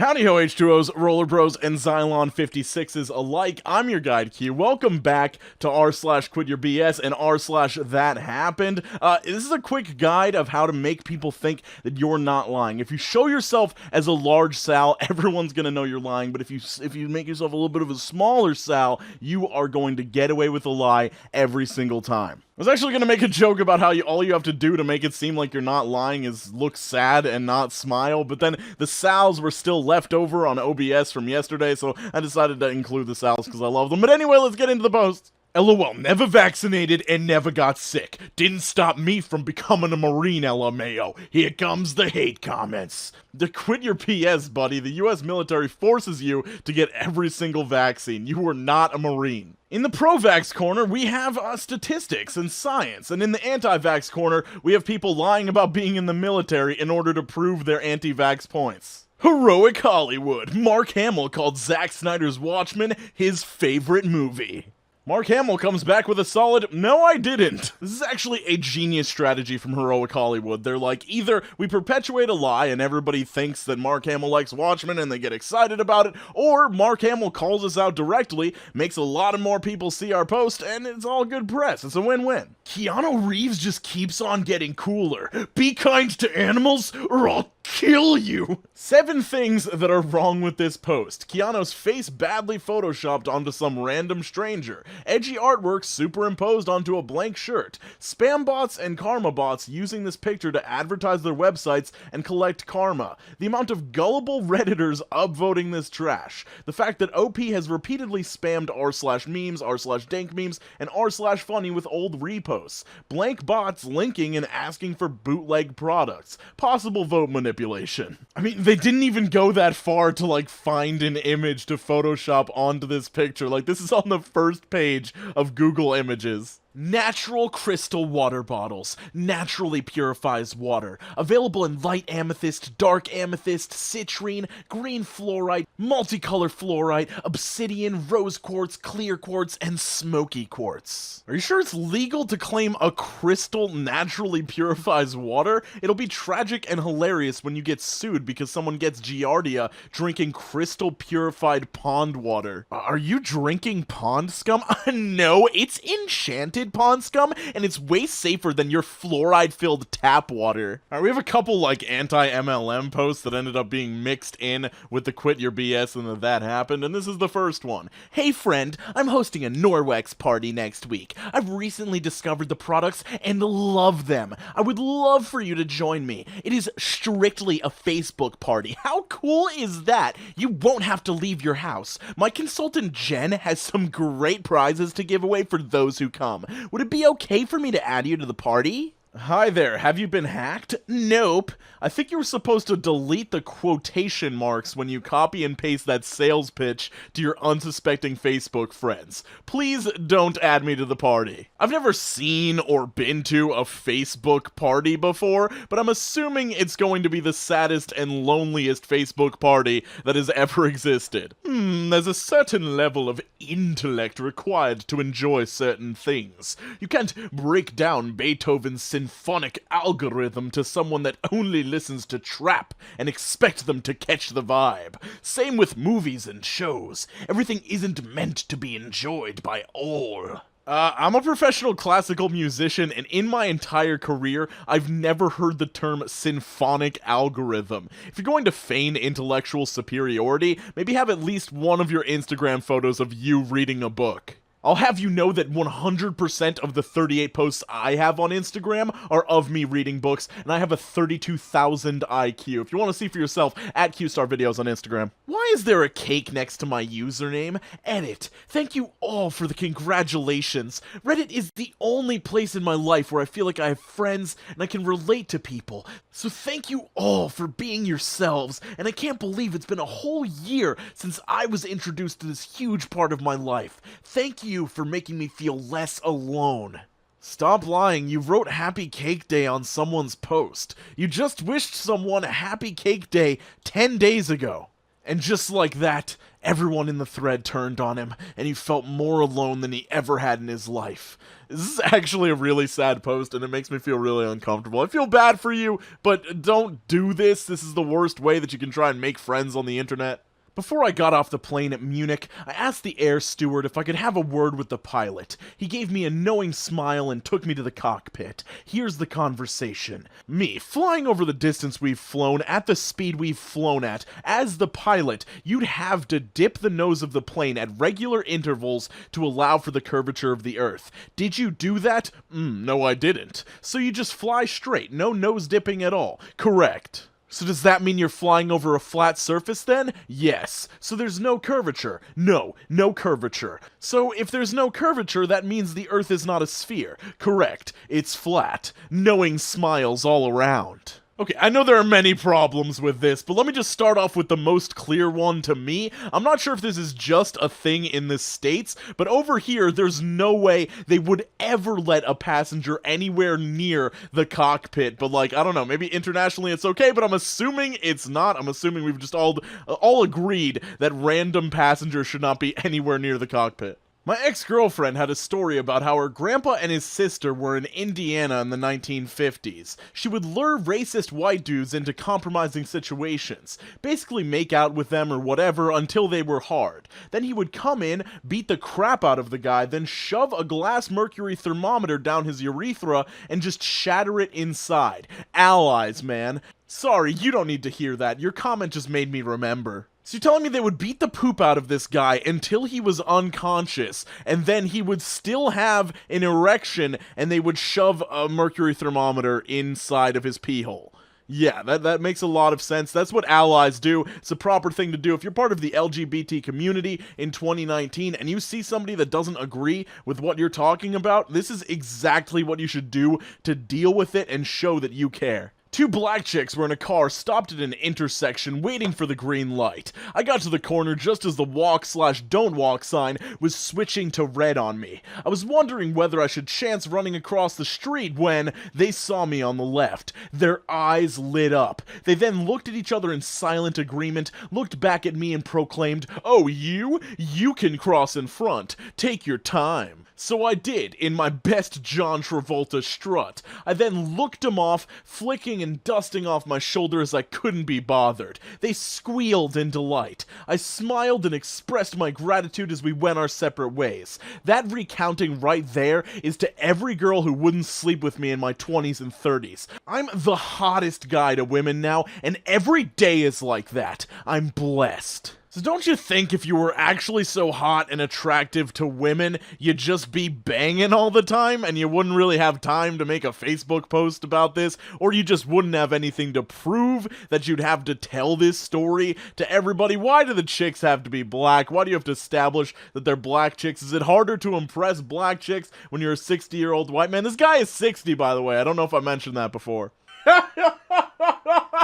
Howdy ho H2Os, Roller Bros, and Xylon 56s alike. I'm your guide Q. Welcome back to r/quityourBS and r/thathappened. This is a quick guide of how to make people think that you're not lying. If you show yourself as a large Sal, everyone's gonna know you're lying. But if you make yourself a little bit of a smaller Sal, you are going to get away with a lie every single time. I was actually going to make a joke about how all you have to do to make it seem like you're not lying is look sad and not smile, but then the Sals were still left over on OBS from yesterday, so I decided to include the Sals because I love them. But anyway, let's get into the post. LOL, never vaccinated and never got sick. Didn't stop me from becoming a Marine, LMAO. Here comes the hate comments. To quit your PS, buddy, the US military forces you to get every single vaccine. You are not a Marine. In the pro-vax corner, we have statistics and science, and in the anti-vax corner, we have people lying about being in the military in order to prove their anti-vax points. Heroic Hollywood. Mark Hamill called Zack Snyder's Watchmen his favorite movie. Mark Hamill comes back with a solid, no I didn't. This is actually a genius strategy from Heroic Hollywood. They're like, either we perpetuate a lie and everybody thinks that Mark Hamill likes Watchmen and they get excited about it, or Mark Hamill calls us out directly, makes a lot of more people see our post, and it's all good press. It's a win-win. Keanu Reeves just keeps on getting cooler. Be kind to animals or I'll kill you. 7 things that are wrong with this post. Keanu's face badly photoshopped onto some random stranger. Edgy artwork superimposed onto a blank shirt. Spam bots and karma bots using this picture to advertise their websites and collect karma. The amount of gullible Redditors upvoting this trash. The fact that OP has repeatedly spammed r/memes, r/dank memes, and r/funny with old reposts. Blank bots linking and asking for bootleg products. Possible vote manipulation. I mean, they didn't even go that far to like find an image to Photoshop onto this picture. Like, this is on the first page of Google Images. Natural crystal water bottles. Naturally purifies water. Available in light amethyst, dark amethyst, citrine, green fluorite, multicolor fluorite, obsidian, rose quartz, clear quartz, and smoky quartz. Are you sure it's legal to claim a crystal naturally purifies water? It'll be tragic and hilarious when you get sued because someone gets giardia drinking crystal purified pond water. Are you drinking pond scum? No, it's enchanted pond scum, and it's way safer than your fluoride-filled tap water. Alright, we have a couple, like, anti-MLM posts that ended up being mixed in with the Quit Your BS and the That Happened, and this is the first one. Hey friend, I'm hosting a Norwex party next week. I've recently discovered the products and love them. I would love for you to join me. It is strictly a Facebook party. How cool is that? You won't have to leave your house. My consultant Jen has some great prizes to give away for those who come. Would it be okay for me to add you to the party? Hi there, have you been hacked? Nope. I think you were supposed to delete the quotation marks when you copy and paste that sales pitch to your unsuspecting Facebook friends. Please don't add me to the party. I've never seen or been to a Facebook party before, but I'm assuming it's going to be the saddest and loneliest Facebook party that has ever existed. There's a certain level of intellect required to enjoy certain things. You can't break down Beethoven's Sinphonic Algorithm to someone that only listens to trap and expect them to catch the vibe. Same with movies and shows. Everything isn't meant to be enjoyed by all. I'm a professional classical musician, and in my entire career, I've never heard the term symphonic algorithm. If you're going to feign intellectual superiority, maybe have at least one of your Instagram photos of you reading a book. I'll have you know that 100% of the 38 posts I have on Instagram are of me reading books, and I have a 32,000 IQ. If you want to see for yourself, at QStarVideos on Instagram. Why is there a cake next to my username? Edit. Thank you all for the congratulations. Reddit is the only place in my life where I feel like I have friends and I can relate to people. So thank you all for being yourselves, and I can't believe it's been a whole year since I was introduced to this huge part of my life. Thank you for making me feel less alone. Stop lying, you wrote Happy Cake Day on someone's post. You just wished someone a Happy Cake Day 10 days ago. And just like that, Everyone in the thread turned on him, and he felt more alone than he ever had in his life. This is actually a really sad post, and it makes me feel really uncomfortable. I feel bad for you, but don't do this. This is the worst way that you can try and make friends on the internet. Before I got off the plane at Munich, I asked the air steward if I could have a word with the pilot. He gave me a knowing smile and took me to the cockpit. Here's the conversation. Me, flying over the distance we've flown at the speed we've flown at, as the pilot, you'd have to dip the nose of the plane at regular intervals to allow for the curvature of the Earth. Did you do that? No, I didn't. So you just fly straight, no nose dipping at all. Correct. So does that mean you're flying over a flat surface then? Yes. So there's no curvature? No curvature. So if there's no curvature, that means the Earth is not a sphere. Correct. It's flat. Knowing smiles all around. Okay, I know there are many problems with this, but let me just start off with the most clear one to me. I'm not sure if this is just a thing in the States, but over here, there's no way they would ever let a passenger anywhere near the cockpit. But like, I don't know, maybe internationally it's okay, but I'm assuming it's not. I'm assuming we've just all agreed that random passengers should not be anywhere near the cockpit. My ex-girlfriend had a story about how her grandpa and his sister were in Indiana in the 1950s. She would lure racist white dudes into compromising situations, basically make out with them or whatever until they were hard. Then he would come in, beat the crap out of the guy, then shove a glass mercury thermometer down his urethra and just shatter it inside. Allies, man. Sorry, you don't need to hear that. Your comment just made me remember. So you're telling me they would beat the poop out of this guy until he was unconscious, and then he would still have an erection, and they would shove a mercury thermometer inside of his pee hole? Yeah, that makes a lot of sense. That's what allies do. It's a proper thing to do. If you're part of the LGBT community in 2019 and you see somebody that doesn't agree with what you're talking about, this is exactly what you should do to deal with it and show that you care. Two black chicks were in a car stopped at an intersection waiting for the green light. I got to the corner just as the walk/don't walk sign was switching to red on me. I was wondering whether I should chance running across the street when they saw me on the left. Their eyes lit up. They then looked at each other in silent agreement, looked back at me and proclaimed, "Oh, you? You can cross in front. Take your time." So I did, in my best John Travolta strut. I then looked them off, flicking and dusting off my shoulder as I couldn't be bothered. They squealed in delight. I smiled and expressed my gratitude as we went our separate ways. That recounting right there is to every girl who wouldn't sleep with me in my 20s and 30s. I'm the hottest guy to women now, and every day is like that. I'm blessed. So don't you think if you were actually so hot and attractive to women, you'd just be banging all the time and you wouldn't really have time to make a Facebook post about this, or you just wouldn't have anything to prove that you'd have to tell this story to everybody? Why do the chicks have to be black? Why do you have to establish that they're black chicks? Is it harder to impress black chicks when you're a 60-year-old white man? This guy is 60, by the way. I don't know if I mentioned that before.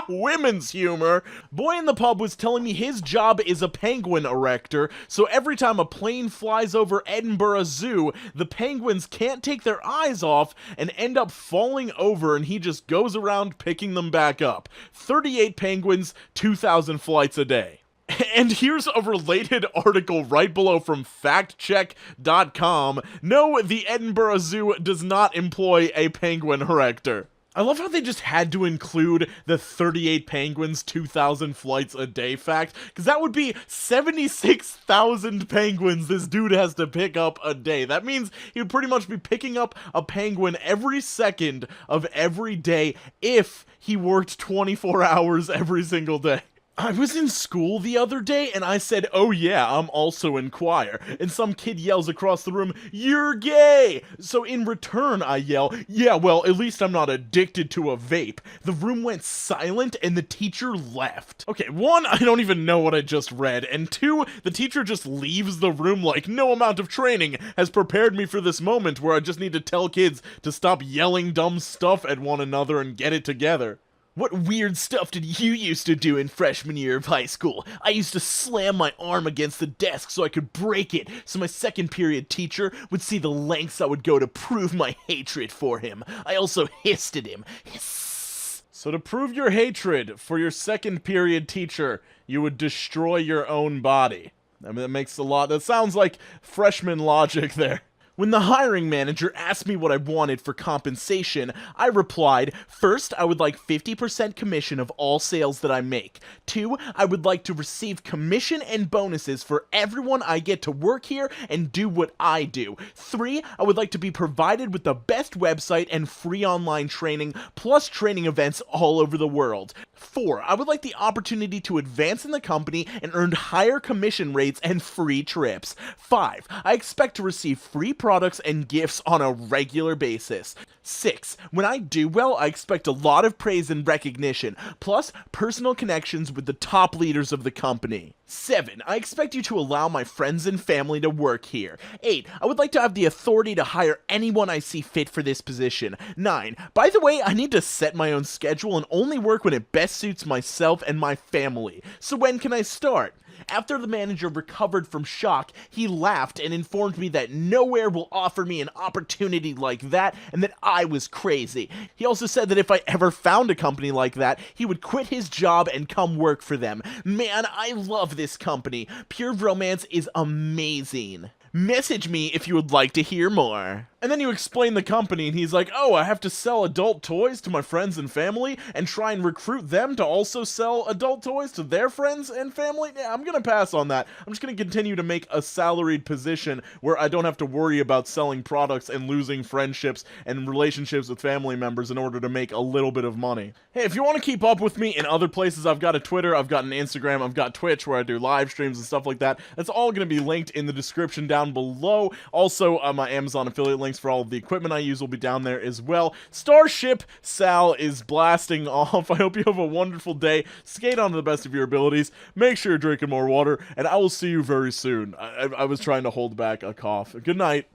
Women's humor. Boy in the pub was telling me his job is a penguin erector, so every time a plane flies over Edinburgh Zoo, the penguins can't take their eyes off and end up falling over, and he just goes around picking them back up. 38 penguins, 2,000 flights a day. And here's a related article right below from factcheck.com. No, the Edinburgh Zoo does not employ a penguin erector. I love how they just had to include the 38 penguins, 2,000 flights a day fact, because that would be 76,000 penguins this dude has to pick up a day. That means he would pretty much be picking up a penguin every second of every day if he worked 24 hours every single day. I was in school the other day, and I said, "Oh yeah, I'm also in choir," and some kid yells across the room, "You're gay!" So in return, I yell, "Yeah, well, at least I'm not addicted to a vape." The room went silent, and the teacher left. Okay, one, I don't even know what I just read, and two, the teacher just leaves the room like, no amount of training has prepared me for this moment where I just need to tell kids to stop yelling dumb stuff at one another and get it together. What weird stuff did you used to do in freshman year of high school? I used to slam my arm against the desk so I could break it, so my second period teacher would see the lengths I would go to prove my hatred for him. I also hissed at him. Hiss. So to prove your hatred for your second period teacher, you would destroy your own body. I mean, that sounds like freshman logic there. When the hiring manager asked me what I wanted for compensation, I replied, first, I would like 50% commission of all sales that I make. 2, I would like to receive commission and bonuses for everyone I get to work here and do what I do. 3, I would like to be provided with the best website and free online training, plus training events all over the world. 4, I would like the opportunity to advance in the company and earn higher commission rates and free trips. 5, I expect to receive free products and gifts on a regular basis. 6, when I do well, I expect a lot of praise and recognition, plus personal connections with the top leaders of the company. 7, I expect you to allow my friends and family to work here. 8, I would like to have the authority to hire anyone I see fit for this position. 9, by the way, I need to set my own schedule and only work when it best suits myself and my family. So when can I start? After the manager recovered from shock, he laughed and informed me that nowhere will offer me an opportunity like that and that I was crazy. He also said that if I ever found a company like that, he would quit his job and come work for them. Man, I love this company. Pure Romance is amazing. Message me if you would like to hear more. And then you explain the company, and he's like, oh, I have to sell adult toys to my friends and family, and try and recruit them to also sell adult toys to their friends and family? Yeah, I'm gonna pass on that. I'm just gonna continue to make a salaried position where I don't have to worry about selling products and losing friendships and relationships with family members in order to make a little bit of money. Hey, if you want to keep up with me in other places, I've got a Twitter, I've got an Instagram, I've got Twitch where I do live streams and stuff like that. That's all gonna be linked in the description down below. Also, my Amazon affiliate links for all of the equipment I use will be down there as well. Starship Sal is blasting off. I hope you have a wonderful day. Skate on to the best of your abilities. Make sure you're drinking more water, and I will see you very soon. I was trying to hold back a cough. Good night.